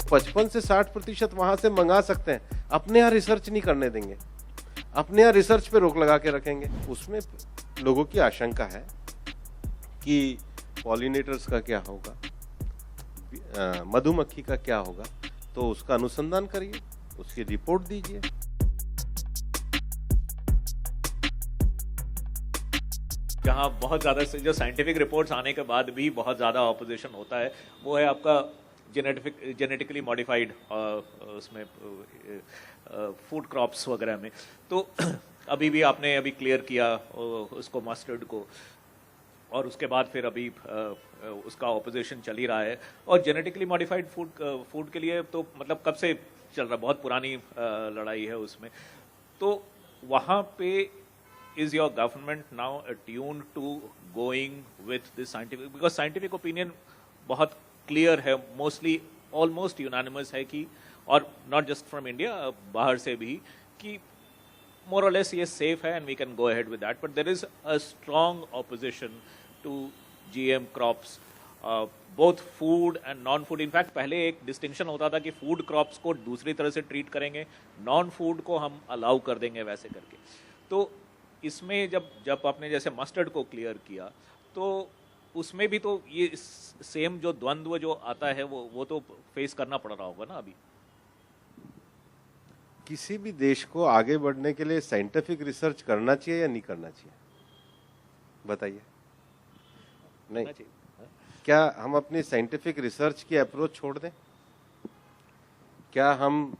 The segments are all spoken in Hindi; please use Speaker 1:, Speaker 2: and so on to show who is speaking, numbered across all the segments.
Speaker 1: 55 से 60% वहां से मंगा सकते हैं, अपने यहाँ रिसर्च नहीं करने देंगे, अपने यहाँ रिसर्च पे रोक लगा के रखेंगे। उसमें लोगों की आशंका है कि पॉलिनेटर्स का क्या होगा, मधुमक्खी का क्या होगा, तो उसका अनुसंधान करिए, उसकी रिपोर्ट दीजिए।
Speaker 2: जहाँ बहुत ज़्यादा जो साइंटिफिक रिपोर्ट्स आने के बाद भी बहुत ज़्यादा ऑपोजिशन होता है, वो है आपका जेनेटिकली मॉडिफाइड उसमें फूड क्रॉप्स वगैरह में। तो अभी भी आपने अभी क्लियर किया उसको मस्टर्ड को, और उसके बाद फिर अभी उसका ऑपोजिशन चल ही रहा है। और जेनेटिकली मॉडिफाइड फूड के लिए तो मतलब कब से चल रहा, बहुत पुरानी लड़ाई है उसमें। तो वहाँ पे is your government now attuned to going with this scientific, because scientific opinion बहुत clear है, mostly almost unanimous है कि, और not just from India, बाहर से भी, कि more or less ये safe है and we can go ahead with that, but there is a strong opposition to GM crops, both food and non-food. In fact पहले एक distinction होता था कि food crops को दूसरी तरह से treat करेंगे, non-food को हम allow कर देंगे वैसे करके। तो इसमें जब आपने जैसे मस्टर्ड को क्लियर किया, तो उसमें भी तो ये सेम जो द्वंद्व जो आता है वो तो फेस करना पड़ रहा होगा ना अभी।
Speaker 1: किसी भी देश को आगे बढ़ने के लिए साइंटिफिक रिसर्च करना चाहिए या नहीं करना चाहिए, बताइए। नहीं, क्या हम अपनी साइंटिफिक रिसर्च की अप्रोच छोड़ दें? क्या हम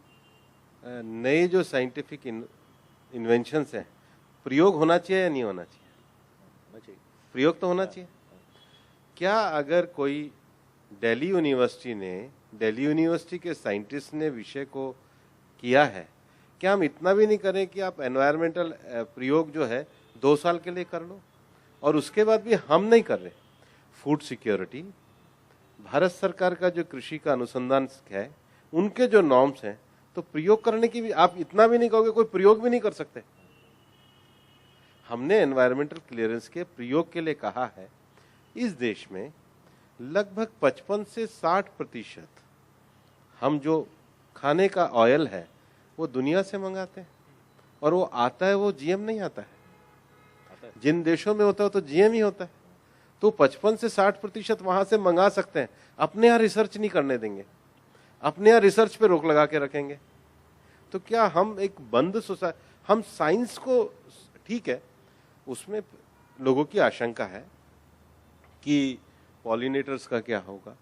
Speaker 1: नए जो साइंटिफिक इन्वेंशंस हैं, प्रयोग होना चाहिए या नहीं होना चाहिए? प्रयोग तो होना चाहिए। क्या अगर कोई दिल्ली यूनिवर्सिटी के साइंटिस्ट ने विषय को किया है, क्या हम इतना भी नहीं करें कि आप एनवायरमेंटल प्रयोग जो है 2 साल के लिए कर लो, और उसके बाद भी हम नहीं कर रहे? फूड सिक्योरिटी, भारत सरकार का जो कृषि का अनुसंधान है, उनके जो नॉर्म्स हैं, तो प्रयोग करने की भी आप इतना भी नहीं कहोगे, कोई प्रयोग भी नहीं कर सकते। हमने एनवायरमेंटल क्लियरेंस के प्रयोग के लिए कहा है। इस देश में लगभग 55 से 60% हम जो खाने का ऑयल है वो दुनिया से मंगाते हैं, और वो आता है, वो जीएम नहीं आता है। जिन देशों में होता है तो जीएम ही होता है। तो 55 से 60% वहां से मंगा सकते हैं, अपने यहाँ रिसर्च नहीं करने देंगे, अपने यहाँ रिसर्च पे रोक लगा के रखेंगे। तो क्या हम एक बंद सोसाइटी, हम साइंस को, ठीक है, उसमें लोगों की आशंका है कि पॉलिनेटर्स का क्या होगा,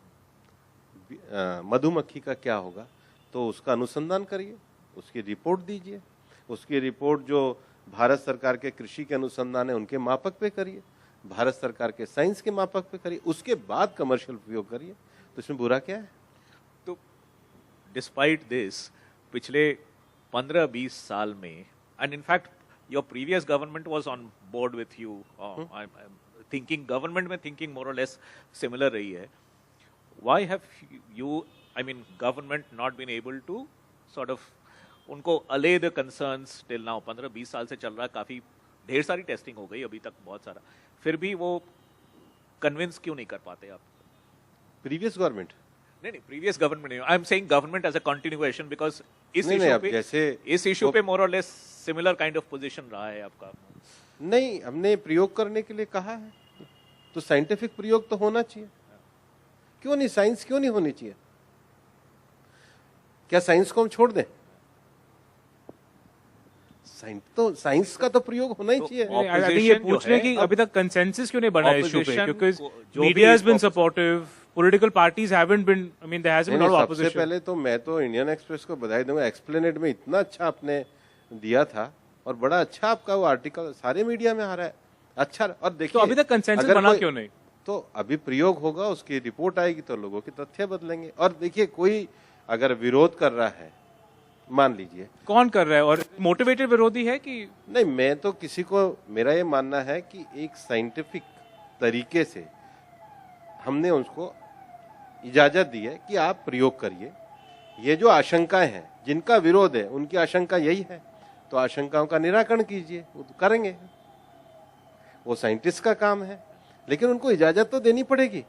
Speaker 1: मधुमक्खी का क्या होगा, तो उसका अनुसंधान करिए, उसकी रिपोर्ट दीजिए, उसकी रिपोर्ट जो भारत सरकार के कृषि के अनुसंधान है उनके मापक पे करिए, भारत सरकार के साइंस के मापक पे करिए, उसके बाद कमर्शियल उपयोग करिए। तो इसमें बुरा क्या है?
Speaker 2: तो डिस्पाइट दिस पिछले 15-20 साल में, and in fact your previous government was on board with you, I'm thinking government में thinking more or less similar रही है। Why have you, I mean government not been able to sort of उनको allay the concerns till now? 15-20 साल से चल रहा, काफी ढेर सारी टेस्टिंग हो गई अभी तक, बहुत सारा, फिर भी वो कन्विंस क्यों नहीं कर पाते आप?
Speaker 1: प्रीवियस गवर्नमेंट
Speaker 2: नहीं, प्रीवियस गवर्नमेंट नहीं, I am saying government as a continuation, because इस इशू पे मोर और less similar kind of position रहा है आपका।
Speaker 1: नहीं, हमने प्रयोग करने के लिए कहा है, तो साइंटिफिक प्रयोग तो होना चाहिए। क्यों नहीं, साइंस क्यों नहीं होनी चाहिए? क्या साइंस को हम छोड़ दें? साइंस का तो प्रयोग होना ही चाहिए।
Speaker 3: ये पूछ रहे हैं कि अभी तक कंसेंसस क्यों नहीं बना इशू पे, क्योंकि media has been supportive, political parties haven't been, I mean there hasn't been lot of opposition.
Speaker 1: सबसे पहले तो मैं तो इंडियन एक्सप्रेस को बधाई दूंगा, एक्सप्लेनेड में इतना अच्छा आपने दिया था, और बड़ा अच्छा आपका वो आर्टिकल सारे मीडिया में आ रहा है, अच्छा। और देखिए,
Speaker 3: तो अभी तक कंसेंसस बना क्यों नहीं?
Speaker 1: तो अभी प्रयोग होगा, उसकी रिपोर्ट आएगी तो लोगों के तथ्य बदलेंगे। और देखिए, कोई अगर विरोध कर रहा है, मान लीजिए,
Speaker 3: कौन कर रहा है, और मोटिवेटेड विरोधी है कि
Speaker 1: नहीं? मैं तो किसी को, मेरा ये मानना है कि एक साइंटिफिक तरीके से हमने उसको इजाजत दी है कि आप प्रयोग करिए। ये जो आशंकाएं हैं, जिनका विरोध है, उनकी आशंका यही है, तो आशंकाओं का निराकरण कीजिए, वो तो करेंगे, वो साइंटिस्ट का काम है। लेकिन उनको इजाजत तो देनी पड़ेगी।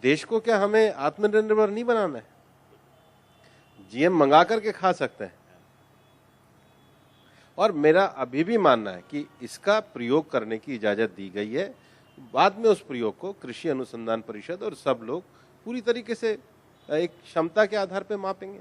Speaker 1: देश को क्या हमें आत्मनिर्भर नहीं बनाना है? जीएम मंगा करके खा सकते हैं। और मेरा अभी भी मानना है कि इसका प्रयोग करने की इजाजत दी गई है, बाद में उस प्रयोग को कृषि अनुसंधान परिषद और सब लोग पूरी तरीके से एक क्षमता के आधार पर मापेंगे।